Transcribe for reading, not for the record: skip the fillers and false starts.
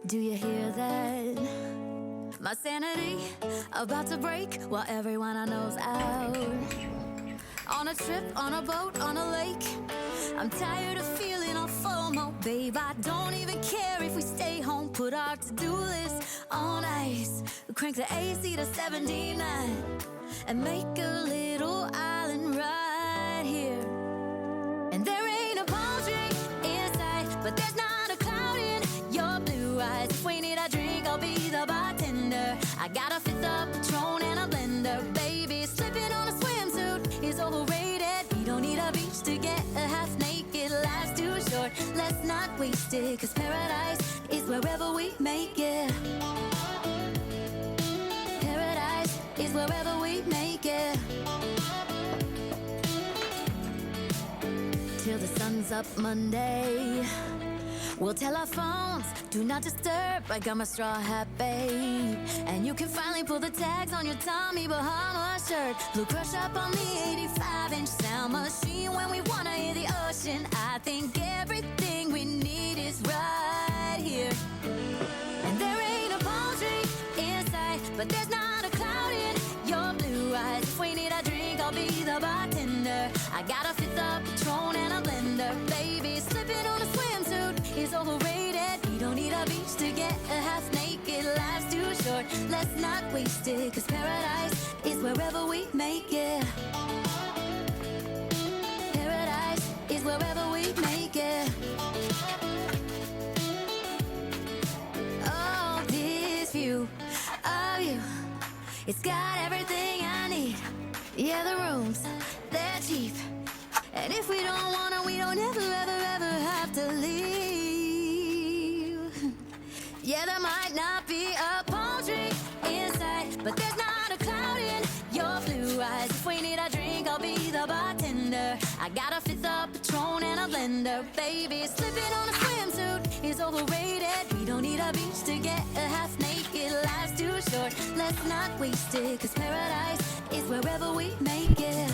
Do you hear that? My sanity about to break while everyone I know's out. On a trip, on a boat, on a lake. I'm tired of feeling all FOMO, babe. I don't even care if we stay home. Put our to-do list on ice. Crank the AC to 79 and make a little island right here. And there ain't a palm tree in sight, but there's not a cloud in your blue eyes. If we need a drink, I'll be the bartender. I got a fifth of Patron and a blender, baby. Slipping on a swimsuit is overrated. We don't need a beach to get a half naked. Life's too short, let's not waste it, 'cause paradise is wherever we make it. Paradise is wherever we make it. Till the sun's up Monday, we'll tell our phones, do not disturb. I got my straw hat, babe. And you can finally pull the tags on your Tommy Bahama shirt. Blue crush up on the 85-inch sound machine. When we wanna hear the ocean, I think everything we need is right here. And there ain't a palm tree in sight, but there's not a cloud in your blue eyes. If we need a drink, I'll be the bartender. I got a fifth of Patron and a blender, baby. Slipping on a swimsuit is overrated. We don't need a beach to get a half naked. Life's too short, let's not waste it, 'cause paradise is wherever we make it. Paradise is wherever we make it. Oh, this view of you, it's got everything I need. Yeah, the rooms, they're cheap. And if we don't wanna, we don't ever, ever, ever have to leave. Yeah, there might not be a palm tree in sight, but there's not a cloud in your blue eyes. If we need a drink, I'll be the bartender. I got a fifth of Patron and a blender, baby. Slipping on a swimsuit is overrated. We don't need a beach to get a half naked. Life's too short, let's not waste it, 'cause paradise is wherever we make it.